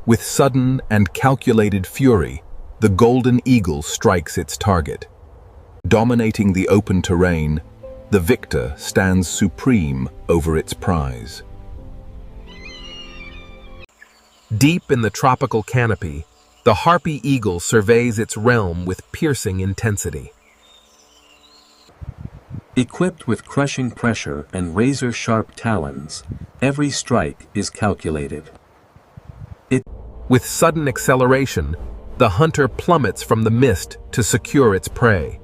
With sudden and calculated fury, the golden eagle strikes its target. Dominating the open terrain, the victor stands supreme over its prize. Deep in the tropical canopy, the Harpy Eagle surveys its realm with piercing intensity. Equipped with crushing pressure and razor-sharp talons, every strike is calculated. With sudden acceleration, the hunter plummets from the mist to secure its prey.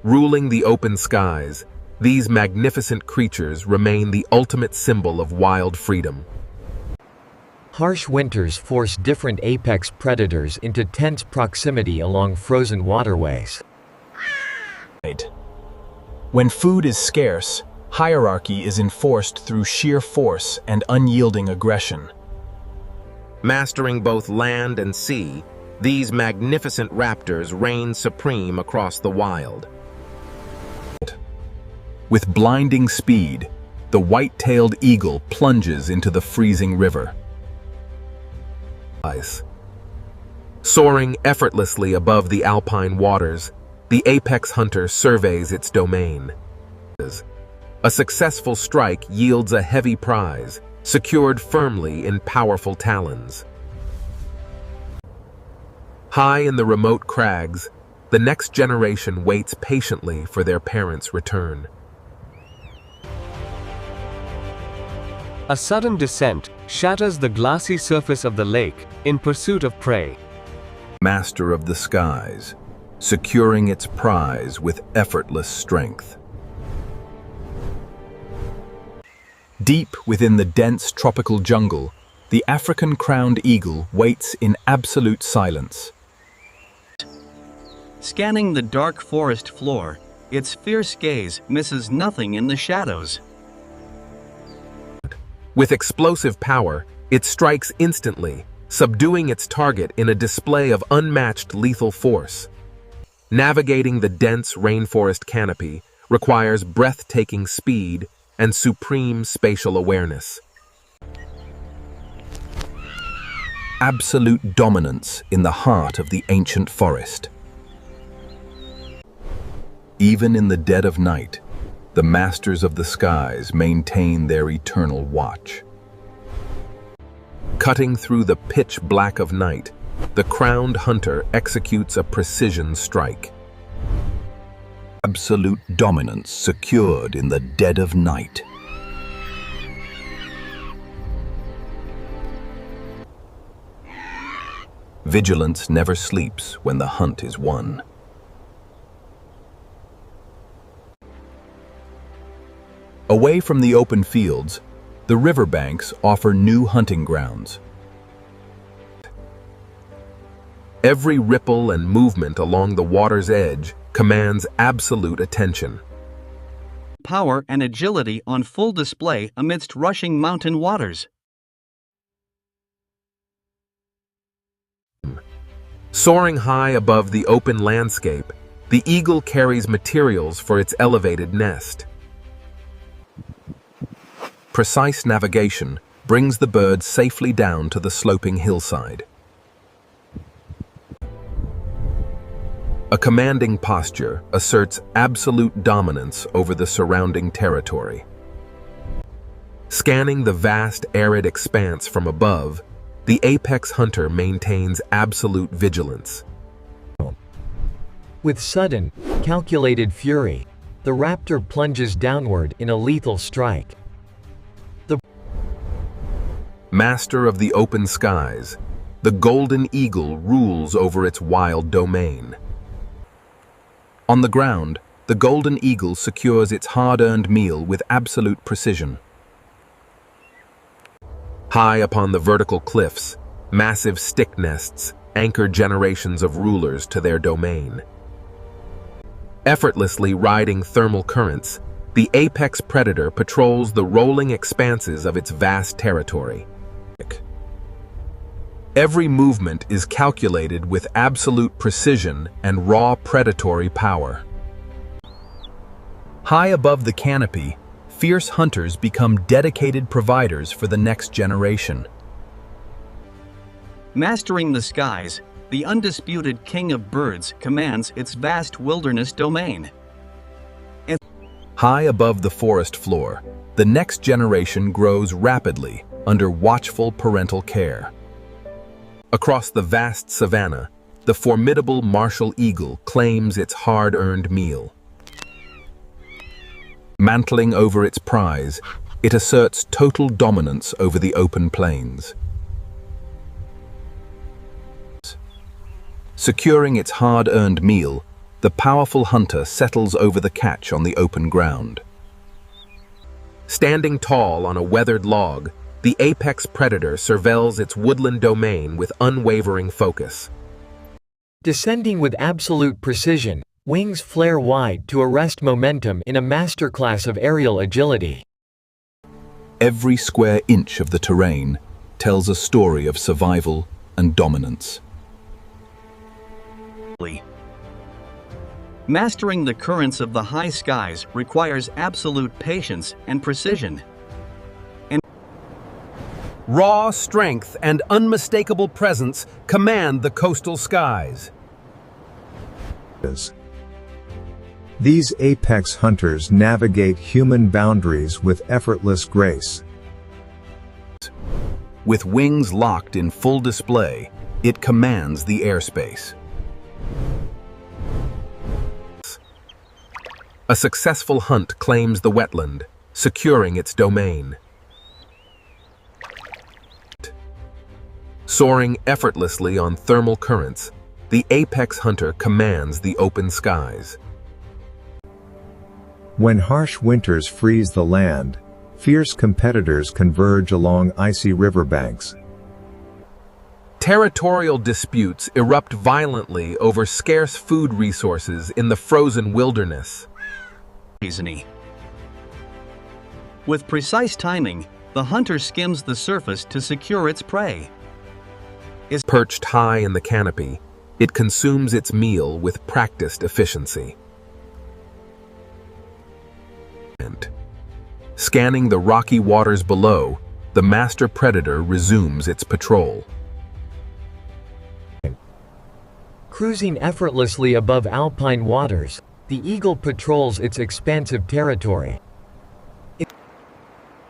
Ruling the open skies, these magnificent creatures remain the ultimate symbol of wild freedom. Harsh winters force different apex predators into tense proximity along frozen waterways. When food is scarce, hierarchy is enforced through sheer force and unyielding aggression. Mastering both land and sea, these magnificent raptors reign supreme across the wild. With blinding speed, the white-tailed eagle plunges into the freezing river. Soaring effortlessly above the alpine waters, the apex hunter surveys its domain. A successful strike yields a heavy prize, secured firmly in powerful talons. High in the remote crags, the next generation waits patiently for their parents' return. A sudden descent shatters the glassy surface of the lake in pursuit of prey. Master of the skies, securing its prize with effortless strength. Deep within the dense tropical jungle, the African crowned eagle waits in absolute silence. Scanning the dark forest floor, its fierce gaze misses nothing in the shadows. With explosive power, it strikes instantly, subduing its target in a display of unmatched lethal force. Navigating the dense rainforest canopy requires breathtaking speed and supreme spatial awareness. Absolute dominance in the heart of the ancient forest. Even in the dead of night, the masters of the skies maintain their eternal watch. Cutting through the pitch black of night, the crowned hunter executes a precision strike. Absolute dominance secured in the dead of night. Vigilance never sleeps when the hunt is won. Away from the open fields, the riverbanks offer new hunting grounds. Every ripple and movement along the water's edge commands absolute attention. Power and agility on full display amidst rushing mountain waters. Soaring high above the open landscape, the eagle carries materials for its elevated nest. Precise navigation brings the bird safely down to the sloping hillside. A commanding posture asserts absolute dominance over the surrounding territory. Scanning the vast arid expanse from above, the apex hunter maintains absolute vigilance. With sudden, calculated fury, the raptor plunges downward in a lethal strike. Master of the open skies, the golden eagle rules over its wild domain. On the ground, the golden eagle secures its hard-earned meal with absolute precision. High upon the vertical cliffs, massive stick nests anchor generations of rulers to their domain. Effortlessly riding thermal currents, the apex predator patrols the rolling expanses of its vast territory. Every movement is calculated with absolute precision and raw predatory power. High above the canopy, fierce hunters become dedicated providers for the next generation. Mastering the skies, the undisputed king of birds commands its vast wilderness domain. High above the forest floor, the next generation grows rapidly under watchful parental care. Across the vast savanna, the formidable martial eagle claims its hard-earned meal. Mantling over its prize, it asserts total dominance over the open plains. Securing its hard-earned meal, the powerful hunter settles over the catch on the open ground. Standing tall on a weathered log, the apex predator surveils its woodland domain with unwavering focus. Descending with absolute precision, wings flare wide to arrest momentum in a masterclass of aerial agility. Every square inch of the terrain tells a story of survival and dominance. Mastering the currents of the high skies requires absolute patience and precision. Raw strength and unmistakable presence command the coastal skies. These apex hunters navigate human boundaries with effortless grace. With wings locked in full display, it commands the airspace. A successful hunt claims the wetland, securing its domain. Soaring effortlessly on thermal currents, the apex hunter commands the open skies. When harsh winters freeze the land, fierce competitors converge along icy riverbanks. Territorial disputes erupt violently over scarce food resources in the frozen wilderness. With precise timing, the hunter skims the surface to secure its prey. Perched high in the canopy, it consumes its meal with practiced efficiency. Scanning the rocky waters below, the master predator resumes its patrol. Cruising effortlessly above alpine waters, the eagle patrols its expansive territory.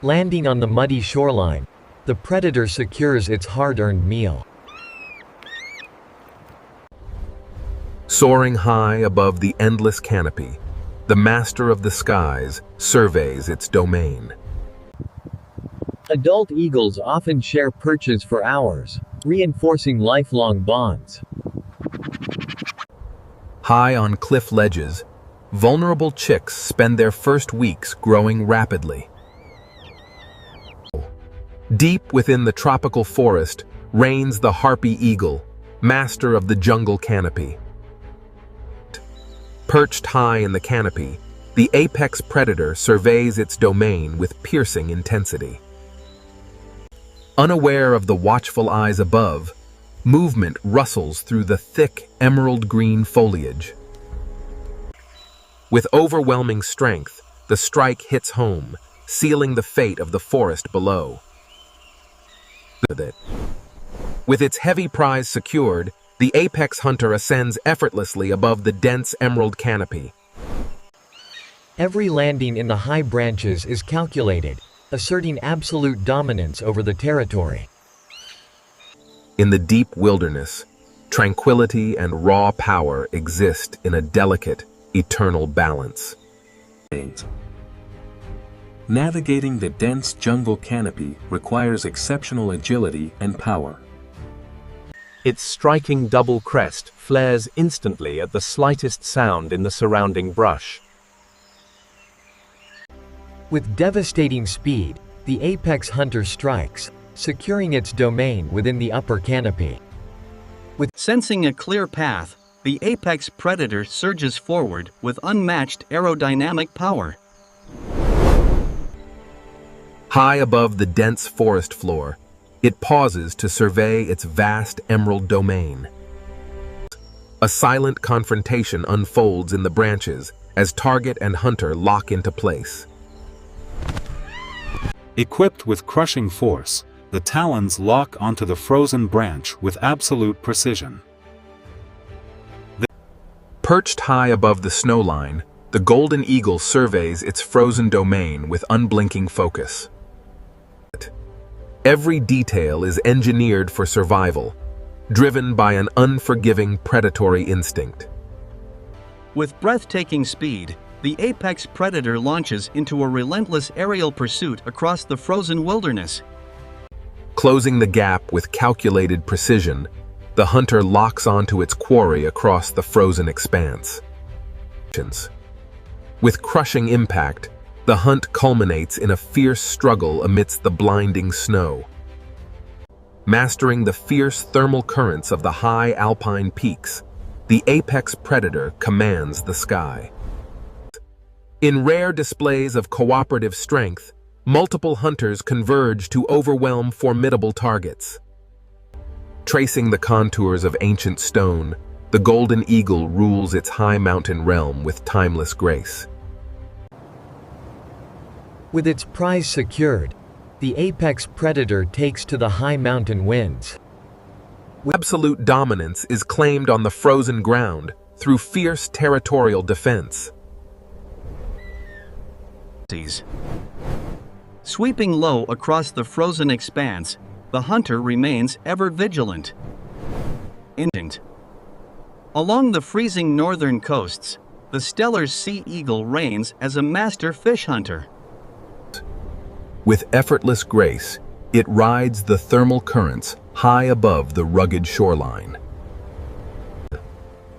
Landing on the muddy shoreline, the predator secures its hard-earned meal. Soaring high above the endless canopy, the master of the skies surveys its domain. Adult eagles often share perches for hours, reinforcing lifelong bonds. High on cliff ledges, vulnerable chicks spend their first weeks growing rapidly. Deep within the tropical forest reigns the Harpy Eagle, master of the jungle canopy. Perched high in the canopy, the apex predator surveys its domain with piercing intensity. Unaware of the watchful eyes above, movement rustles through the thick emerald green foliage. With overwhelming strength, the strike hits home, sealing the fate of the forest below. With its heavy prize secured, the apex hunter ascends effortlessly above the dense emerald canopy. Every landing in the high branches is calculated, asserting absolute dominance over the territory. In the deep wilderness, tranquility and raw power exist in a delicate, eternal balance. Navigating the dense jungle canopy requires exceptional agility and power. Its striking double crest flares instantly at the slightest sound in the surrounding brush. With devastating speed, the apex hunter strikes, securing its domain within the upper canopy. Sensing a clear path, the apex predator surges forward with unmatched aerodynamic power. High above the dense forest floor, it pauses to survey its vast emerald domain. A silent confrontation unfolds in the branches as target and hunter lock into place. Equipped with crushing force, the talons lock onto the frozen branch with absolute precision. Perched high above the snowline, the golden eagle surveys its frozen domain with unblinking focus. Every detail is engineered for survival, driven by an unforgiving predatory instinct. With breathtaking speed, the apex predator launches into a relentless aerial pursuit across the frozen wilderness. Closing the gap with calculated precision, the hunter locks onto its quarry across the frozen expanse. With crushing impact, the hunt culminates in a fierce struggle amidst the blinding snow. Mastering the fierce thermal currents of the high alpine peaks, the apex predator commands the sky. In rare displays of cooperative strength, multiple hunters converge to overwhelm formidable targets. Tracing the contours of ancient stone, the golden eagle rules its high mountain realm with timeless grace. With its prize secured, the apex predator takes to the high mountain winds. Absolute dominance is claimed on the frozen ground through fierce territorial defense. Sweeping low across the frozen expanse, the hunter remains ever vigilant. Along the freezing northern coasts, the stellar sea eagle reigns as a master fish hunter. With effortless grace, it rides the thermal currents high above the rugged shoreline.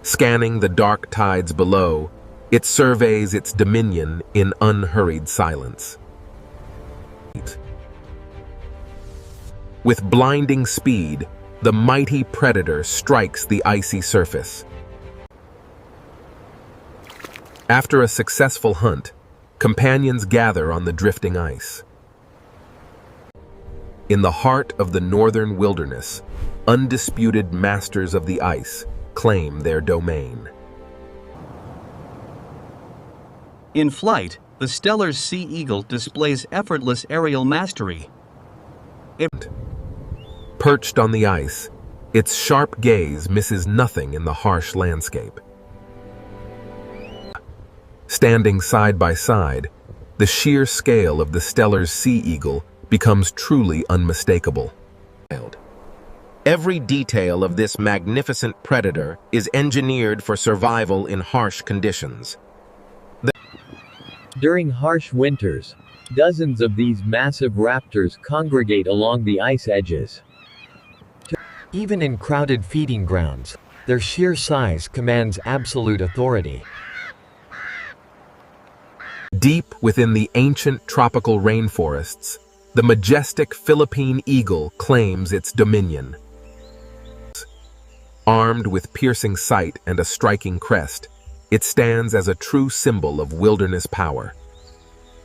Scanning the dark tides below, it surveys its dominion in unhurried silence. With blinding speed, the mighty predator strikes the icy surface. After a successful hunt, companions gather on the drifting ice. In the heart of the northern wilderness, undisputed masters of the ice claim their domain. In flight, the stellar sea eagle displays effortless aerial mastery. Perched on the ice, its sharp gaze misses nothing in the harsh landscape. Standing side by side, the sheer scale of the stellar sea eagle becomes truly unmistakable. Every detail of this magnificent predator is engineered for survival in harsh conditions. During harsh winters, dozens of these massive raptors congregate along the ice edges. Even in crowded feeding grounds, their sheer size commands absolute authority. Deep within the ancient tropical rainforests, the majestic Philippine eagle claims its dominion. Armed with piercing sight and a striking crest, it stands as a true symbol of wilderness power.